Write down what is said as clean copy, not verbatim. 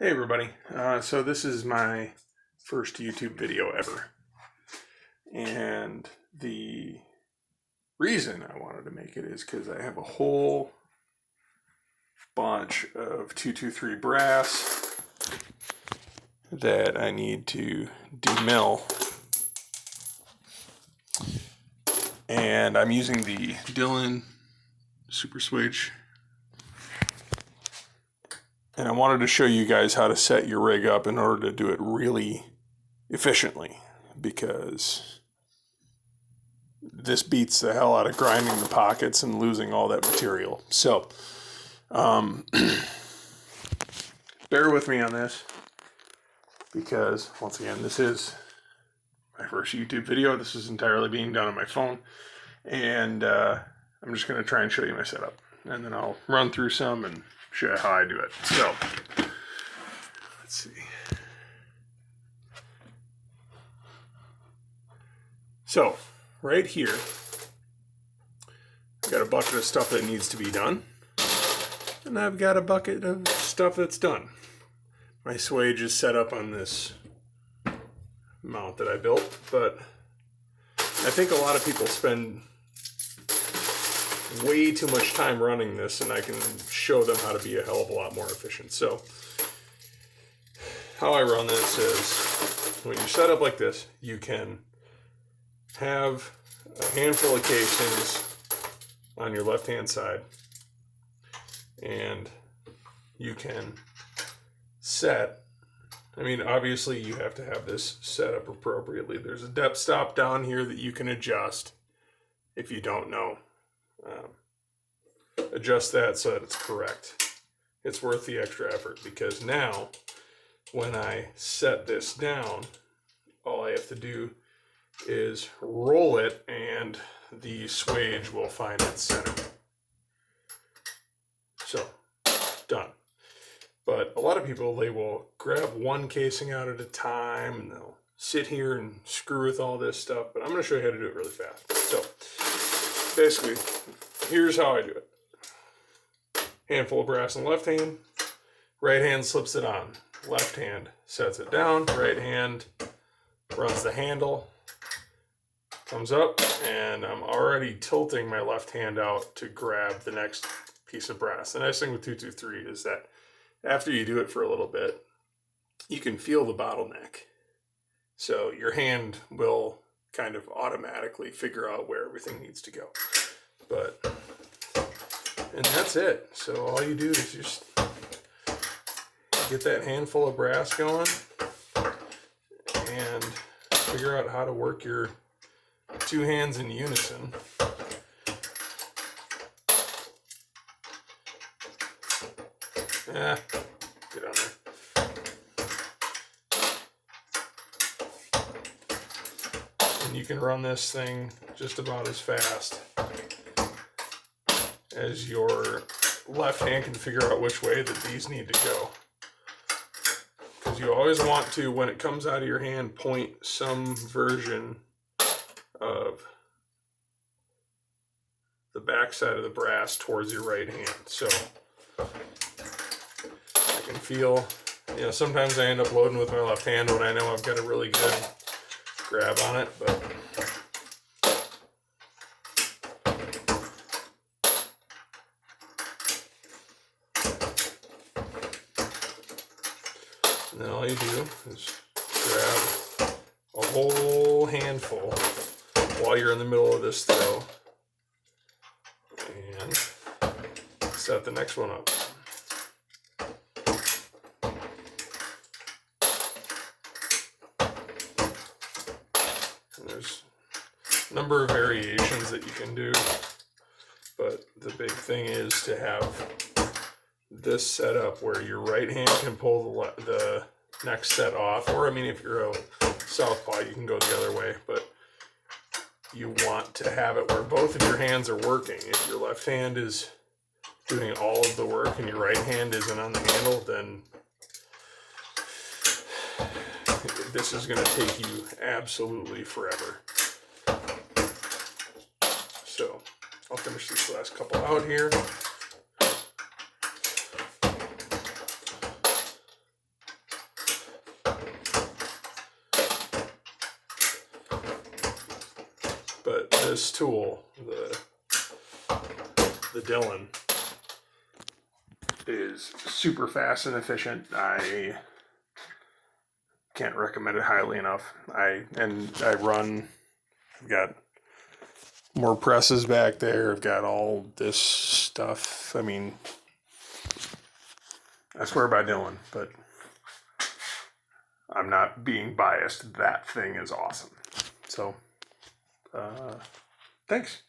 Hey everybody, so this is my first YouTube video ever, and the reason I wanted to make it is because I have a whole bunch of 223 brass that I need to demill, and I'm using the Dillon super swage. And I wanted to show you guys how to set your rig up in order to do it really efficiently, because this beats the hell out of grinding the pockets and losing all that material. So, bear with me on this, because once again, this is my first YouTube video. This is entirely being done on my phone, and I'm just going to try and show you my setup, and then I'll run through some and show you how I do it. So, let's see. So, right here, I've got a bucket of stuff that needs to be done, and I've got a bucket of stuff that's done. My swage is set up on this mount that I built, but I think a lot of people spend way too much time running this, and I can show them how to be a hell of a lot more efficient. So how I run this is, when you set up like this, you can have a handful of casings on your left hand side, and you can set, obviously you have to have this set up appropriately. There's a depth stop down here that you can adjust if you don't know. Adjust that so that it's correct. It's worth the extra effort, because now when I set this down, all I have to do is roll it and the swage will find its center. So, done. But a lot of people, they will grab one casing out at a time and they'll sit here and screw with all this stuff, but I'm going to show you how to do it really fast. So, basically, here's how I do it. Handful of brass in the left hand, right hand slips it on, left hand sets it down, right hand runs the handle, comes up, and I'm already tilting my left hand out to grab the next piece of brass. The nice thing with 223 is that after you do it for a little bit, you can feel the bottleneck. So your hand will kind of automatically figure out where everything needs to go. And that's it. So all you do is just get that handful of brass going and figure out how to work your two hands in unison. Get on there. And you can run this thing just about as fast as your left hand can figure out which way that these need to go. Because you always want to, when it comes out of your hand, point some version of the back side of the brass towards your right hand. So I can feel, sometimes I end up loading with my left hand when I know I've got a really good grab on it, but and then all you do is grab a whole handful while you're in the middle of this throw and set the next one up. And there's a number of variations that you can do, but the big thing is to have this set up where your right hand can pull the next set off, or if you're a southpaw, you can go the other way, but you want to have it where both of your hands are working. If your left hand is doing all of the work and your right hand isn't on the handle, then this is going to take you absolutely forever. So I'll finish this last couple out here. this tool, the Dillon, is super fast and efficient. I can't recommend it highly enough. I've got more presses back there. I've got all this stuff. I mean, I swear by Dillon, but I'm not being biased. That thing is awesome. So, thanks.